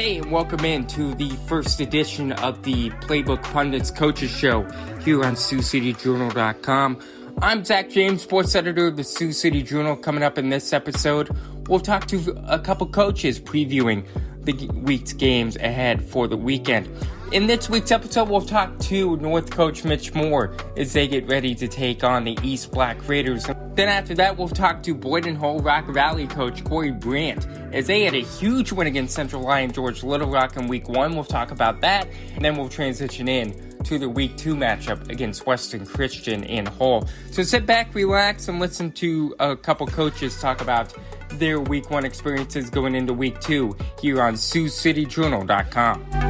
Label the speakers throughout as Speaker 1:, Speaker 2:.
Speaker 1: Hey, and welcome in to the first edition of the Playbook Pundits Coaches Show here on SiouxCityJournal.com. I'm Zach James, sports editor of the Sioux City Journal. Coming up in this episode, we'll talk to a couple coaches previewing the week's games ahead for the weekend. In this week's episode, we'll talk to North coach Mitch Mohr as they get ready to take on the East Black Raiders. Then after that, we'll talk to Boyden-Hull Rock Valley coach Cory Brandt as they had a huge win against Central Lyon George Little Rock in Week 1. We'll talk about that, and then we'll transition in to the Week 2 matchup against Western Christian in Hull. So sit back, relax, and listen to a couple coaches talk about their Week 1 experiences going into Week 2 here on SiouxCityJournal.com.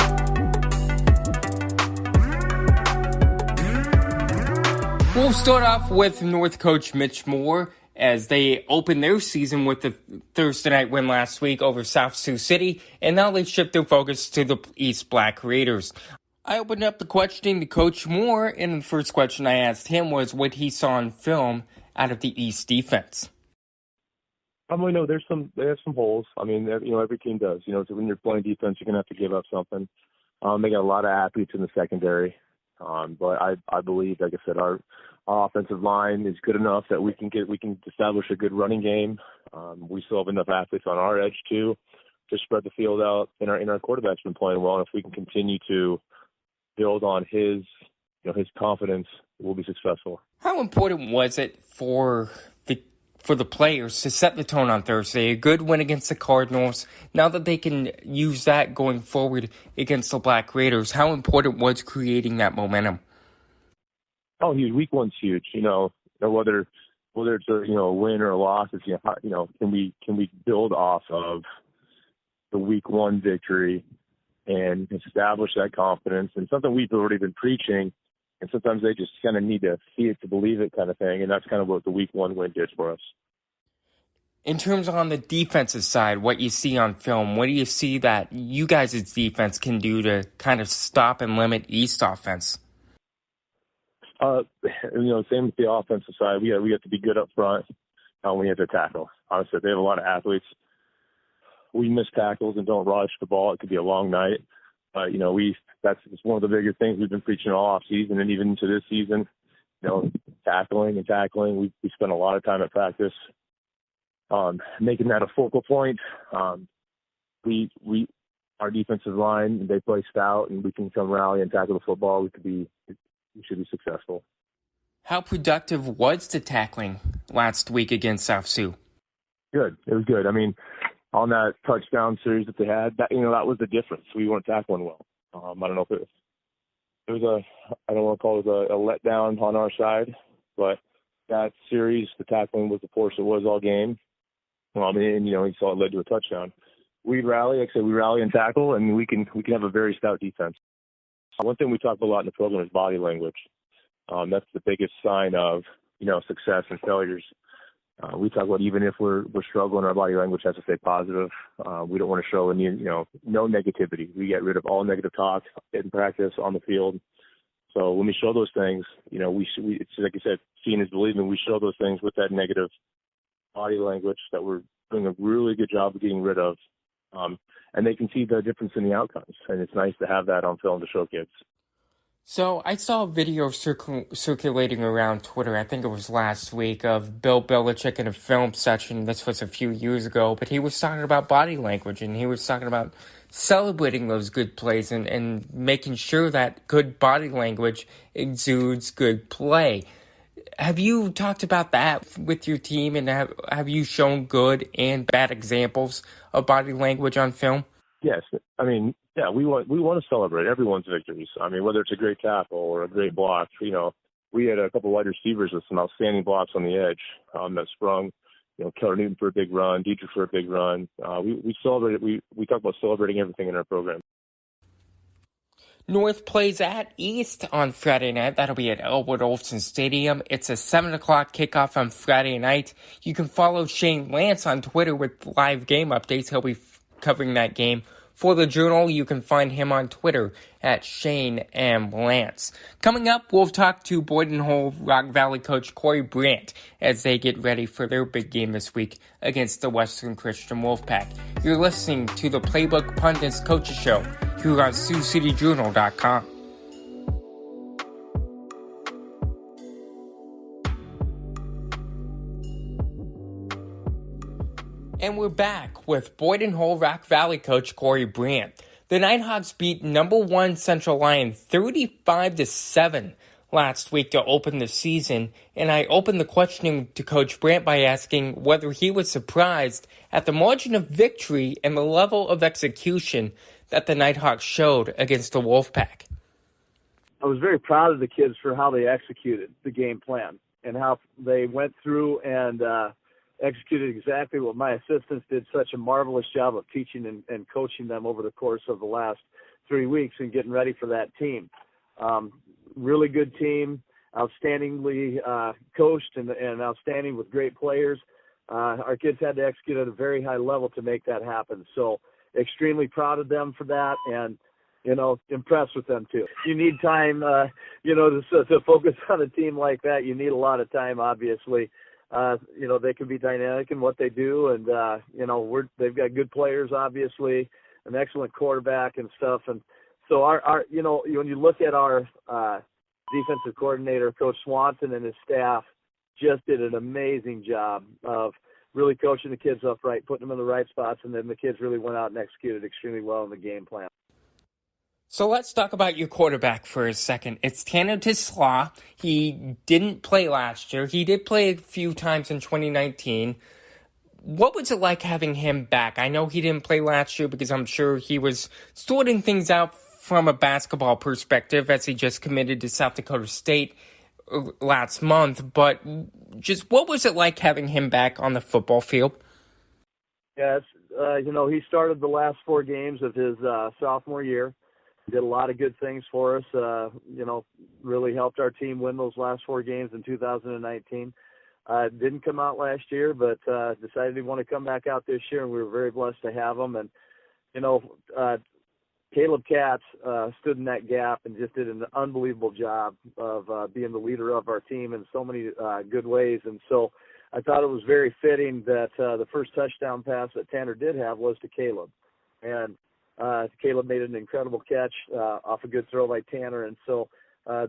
Speaker 1: We'll start off with North coach Mitch Mohr as they opened their season with the Thursday night win last week over South Sioux City, and now they shift their focus to the East Black Raiders. I opened up the questioning to Coach Mohr, and the first question I asked him was what he saw on film out of the East defense.
Speaker 2: We know they have some holes. I mean, every team does. So when you're playing defense, you're gonna have to give up something. They got a lot of athletes in the secondary, but I believe, like I said, our offensive line is good enough that we can establish a good running game. We still have enough athletes on our edge too to spread the field out. And our quarterback's been playing well. And if we can continue to build on his confidence, we'll be successful.
Speaker 1: How important was it for the players to set the tone on Thursday? A good win against the Cardinals. Now that they can use that going forward against the Black Raiders, how important was creating that momentum?
Speaker 2: Oh, huge. Week 1's huge. Whether it's a win or a loss, it's can we build off of the Week 1 victory and establish that confidence, and something we've already been preaching. And sometimes they just kind of need to see it to believe it kind of thing. And that's kind of what the Week 1 win did for us.
Speaker 1: In terms of on the defensive side, what you see on film, what do you see that you guys' defense can do to kind of stop and limit East offense?
Speaker 2: Same with the offensive side. We have to be good up front. We have to tackle. Honestly, they have a lot of athletes. We miss tackles and don't rush the ball. It could be a long night. That's one of the bigger things we've been preaching all off season and even into this season. Tackling. We spent a lot of time at practice making that a focal point. Our defensive line, they play stout, and we can come rally and tackle the football. We should be successful.
Speaker 1: How productive was the tackling last week against South Sioux? Good.
Speaker 2: It was good. I mean, on that touchdown series that they had, that was the difference. We weren't tackling well. I don't know if it was I don't want to call it a letdown on our side, but that series, the tackling was the force it was all game. You saw it led to a touchdown. We rally, like I said, we rally and tackle, and we can have a very stout defense. One thing we talk a lot in the program is body language. That's the biggest sign of, success and failures. We talk about even if we're struggling, our body language has to stay positive. We don't want to show any, no negativity. We get rid of all negative talk in practice, on the field. So when we show those things, it's like I said, seeing is believing. We show those things with that negative body language that we're doing a really good job of getting rid of. And they can see the difference in the outcomes. And it's nice to have that on film to show kids.
Speaker 1: So I saw a video circulating around Twitter, I think it was last week, of Bill Belichick in a film session. This was a few years ago, but he was talking about body language, and he was talking about celebrating those good plays and making sure that good body language exudes good play. Have you talked about that with your team, and have you shown good and bad examples of body language on film?
Speaker 2: Yes. I mean, yeah, we want to celebrate everyone's victories. I mean, whether it's a great tackle or a great block, we had a couple wide receivers with some outstanding blocks on the edge that sprung. Keller Newton for a big run, Dietrich for a big run. We celebrate. We talk about celebrating everything in our program.
Speaker 1: North plays at East on Friday night. That'll be at Elwood Olson Stadium. It's a 7 o'clock kickoff on Friday night. You can follow Shane Lance on Twitter with live game updates. He'll be covering that game For the Journal, you can find him on Twitter at Shane M. Lance. Coming up, we'll talk to Boyden-Hull Rock Valley coach Cory Brandt as they get ready for their big game this week against the Western Christian Wolfpack. You're listening to the Playbook Pundits Coaches Show here on SiouxCityJournal.com. And we're back with Boyden-Hull Rock Valley coach Cory Brandt. The Nighthawks beat number 1 Central Lyon 35-7 last week to open the season, and I opened the questioning to Coach Brandt by asking whether he was surprised at the margin of victory and the level of execution that the Nighthawks showed against the Wolfpack.
Speaker 3: I was very proud of the kids for how they executed the game plan and how they went through and executed exactly what my assistants did such a marvelous job of teaching and coaching them over the course of the last 3 weeks and getting ready for that team. Really good team, outstandingly coached and outstanding with great players. Our kids had to execute at a very high level to make that happen. So extremely proud of them for that and, impressed with them too. You need time, to focus on a team like that. You need a lot of time, obviously. They can be dynamic in what they do, and they've got good players, obviously, an excellent quarterback and stuff. And so when you look at our defensive coordinator, Coach Swanson, and his staff, just did an amazing job of really coaching the kids up right, putting them in the right spots, and then the kids really went out and executed extremely well in the game plan.
Speaker 1: So let's talk about your quarterback for a second. It's Tanner Te Slaa. He didn't play last year. He did play a few times in 2019. What was it like having him back? I know he didn't play last year because I'm sure he was sorting things out from a basketball perspective as he just committed to South Dakota State last month. But just what was it like having him back on the football field?
Speaker 3: Yes, he started the last 4 games of his sophomore year. Did a lot of good things for us, really helped our team win those last 4 games in 2019. Didn't come out last year, but decided he wanted to come back out this year, and we were very blessed to have him. And, Caleb Katz stood in that gap and just did an unbelievable job of being the leader of our team in so many good ways. And so I thought it was very fitting that the first touchdown pass that Tanner did have was to Caleb. And Caleb made an incredible catch off a good throw by Tanner. And so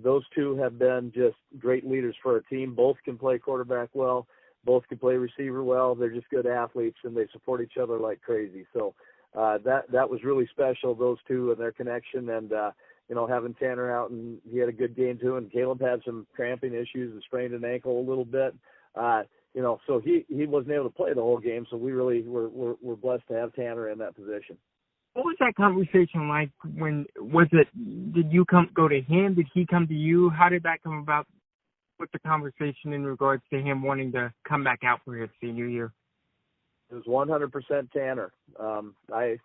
Speaker 3: those two have been just great leaders for our team. Both can play quarterback well. Both can play receiver well. They're just good athletes, and they support each other like crazy. So that was really special, those two and their connection. And, having Tanner out, and he had a good game too. And Caleb had some cramping issues and sprained an ankle a little bit. So he wasn't able to play the whole game. So we really were blessed to have Tanner in that position.
Speaker 4: What was that conversation like? Did you go to him? Did he come to you? How did that come about with the conversation in regards to him wanting to come back out for his senior year?
Speaker 3: It was 100% Tanner. I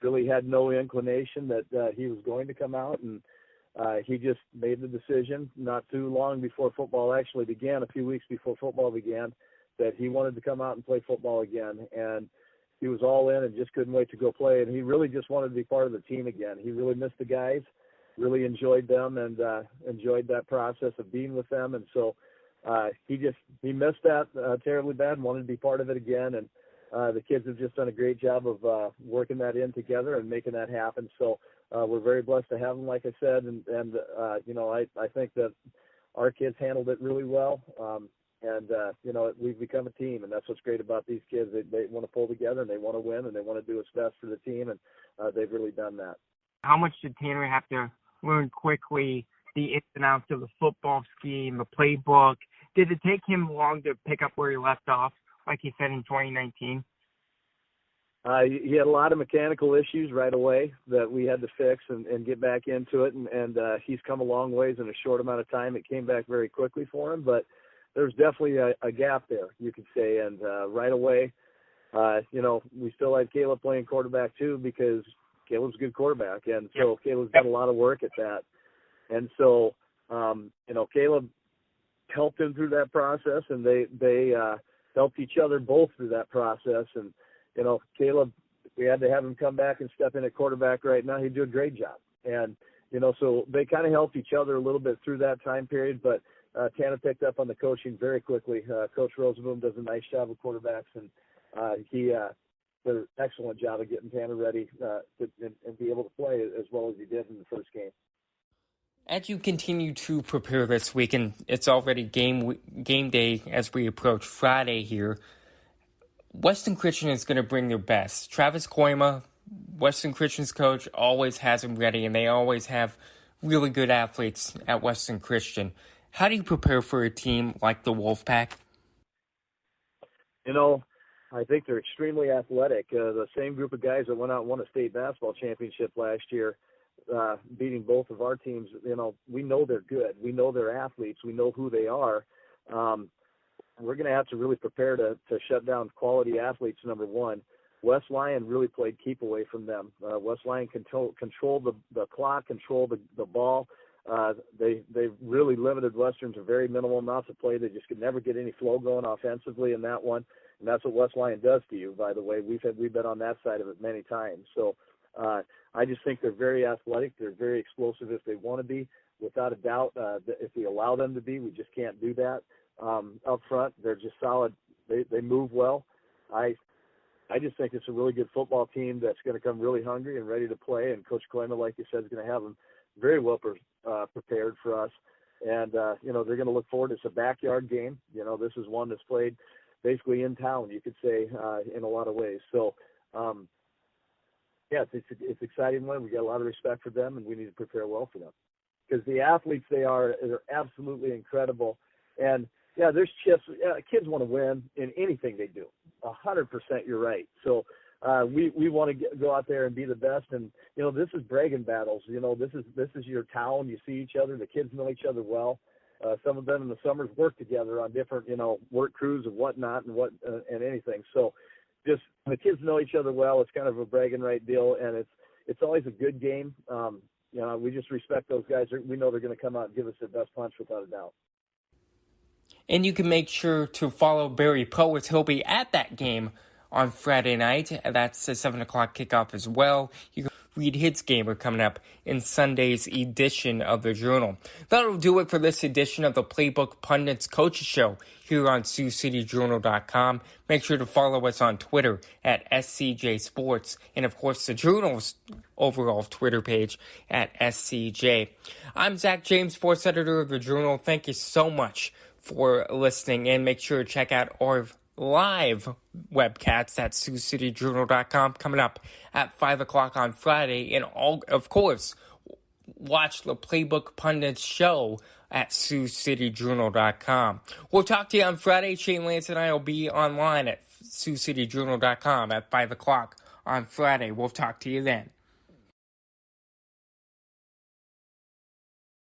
Speaker 3: really had no inclination that he was going to come out, and he just made the decision not too long before football actually began, a few weeks before football began, that he wanted to come out and play football again. And he was all in and just couldn't wait to go play. And he really just wanted to be part of the team again. He really missed the guys, really enjoyed them, and enjoyed that process of being with them. And so he missed that terribly bad and wanted to be part of it again. And the kids have just done a great job of working that in together and making that happen. So we're very blessed to have him, like I said. And I think that our kids handled it really well. We've become a team, and that's what's great about these kids. They want to pull together, and they want to win, and they want to do what's best for the team, and they've really done that.
Speaker 4: How much did Tanner have to learn quickly the ins and outs of the football scheme, the playbook? Did it take him long to pick up where he left off, like he said in 2019?
Speaker 3: He had a lot of mechanical issues right away that we had to fix and get back into it, and he's come a long ways in a short amount of time. It came back very quickly for him, but there's definitely a gap there, you could say. And right away, we still had Caleb playing quarterback too, because Caleb's a good quarterback. And so Caleb's done a lot of work at that. And so, Caleb helped him through that process, and they helped each other both through that process. And, Caleb we had to have him come back and step in at quarterback right now, he'd do a great job. And, you know, so they kind of helped each other a little bit through that time period, but Tanner picked up on the coaching very quickly. Coach Rosenboom does a nice job with quarterbacks, and he did an excellent job of getting Tanner ready and be able to play as well as he did in the first game.
Speaker 1: As you continue to prepare this week, and it's already game day as we approach Friday here, Western Christian is going to bring their best. Travis Koima, Western Christian's coach, always has them ready, and they always have really good athletes at Western Christian. How do you prepare for a team like the Wolfpack?
Speaker 3: You know, I think they're extremely athletic. The same group of guys that went out and won a state basketball championship last year, beating both of our teams, you know, we know they're good. We know they're athletes. We know who they are. We're going to have to really prepare to shut down quality athletes, number one. West Lyon really played keep away from them. West Lyon controlled the clock, controlled the ball. They really limited Western to very minimal amounts of play. They just could never get any flow going offensively in that one. And that's what West Lyon does to you, by the way. We've been on that side of it many times. So I just think they're very athletic. They're very explosive if they want to be. Without a doubt, if we allow them to be, we just can't do that. Up front, they're just solid. They move well. I just think it's a really good football team that's going to come really hungry and ready to play. And Coach Koima, like you said, is going to have them very well prepared for us. And, you know, they're going to look forward. It's a backyard game. You know, this is one that's played basically in town, you could say, in a lot of ways. So, yeah, it's exciting one. We got a lot of respect for them, and we need to prepare well for them. Because the athletes they're absolutely incredible. And, yeah, there's chips. Kids want to win in anything they do. 100% you're right. So we want to go out there and be the best. And, you know, this is bragging battles. You know, this is your town. You see each other. The kids know each other well. Some of them in the summers work together on different, you know, work crews and whatnot and anything. So just the kids know each other well. It's kind of a bragging right deal, and it's always a good game. You know, we just respect those guys. We know they're going to come out and give us their best punch without a doubt.
Speaker 1: And you can make sure to follow Barry Poets. He'll be at that game on Friday night. That's a 7 o'clock kickoff as well. You can read his gamer coming up in Sunday's edition of the Journal. That'll do it for this edition of the Playbook Pundits Coaches Show here on SiouxCityJournal.com. Make sure to follow us on Twitter at SCJ Sports, and of course the Journal's overall Twitter page at SCJ. I'm Zach James, sports editor of the Journal. Thank you so much for listening, and make sure to check out our live webcasts at SiouxCityJournal.com coming up at 5 o'clock on Friday. And of course, watch the Playbook Pundits show at SiouxCityJournal.com. We'll talk to you on Friday. Shane Lance and I will be online at SiouxCityJournal.com at 5 o'clock on Friday. We'll talk to you then.